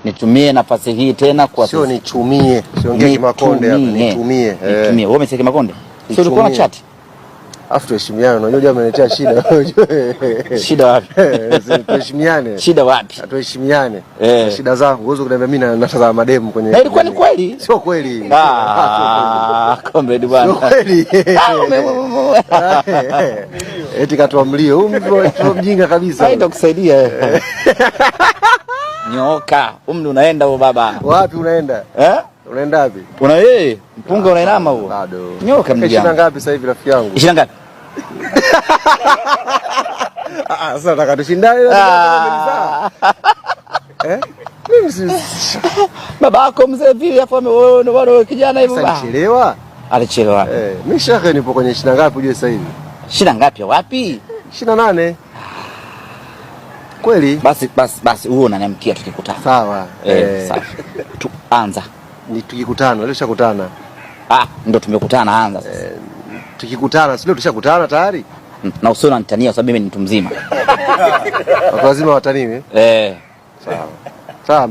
Nitumie nafasi hii tena kwa sio nichumie, siongee Kimakonde hapa, nitumie. Nitumie. Wewe umesema Kimakonde? Sio ulikuwa na chat? Afu tuheshimiane, unajua ameniletea shida. Shida wapi? Tuheshimiane. Shida wapi? Tuheshimiane. Shida zangu, uwezo kuniambia mimi natazama mademu kwenye. Na ilikuwa ni kweli? Sio kweli. Comrade bwana. Sio kweli. Eti katuamlio, huyu mtu mjinga kabisa. Haitakusaidia. Nyoka, umri unaenda huo baba. Wapi unaenda? Unaenda wapi? Mpunga unainama huo. Bado. Nyoka mjinga. Shida ngapi sasa hivi rafiki yangu? Shida ngapi? Sasa nataka tushindane baba yako mzee vile afa wewe kijana hivyo baba. Alichelewa? Alichelewa. Mimi shaka nipo kwenye shida ngapi ujue sasa hivi? Shida ngapi wapi? 28. Kweli? Basi huo unaniamkia tukikutana. Sawa. Sawa. Tuanza. Ni tukikutana, leo tushakutana. Ndio tumekutana anza sasa. Tukikutana, sio tushakutana tayari? Na usio unanitania sababu mimi ni mtu mzima. Watu wazima wataniwe? Sawa. Sawa.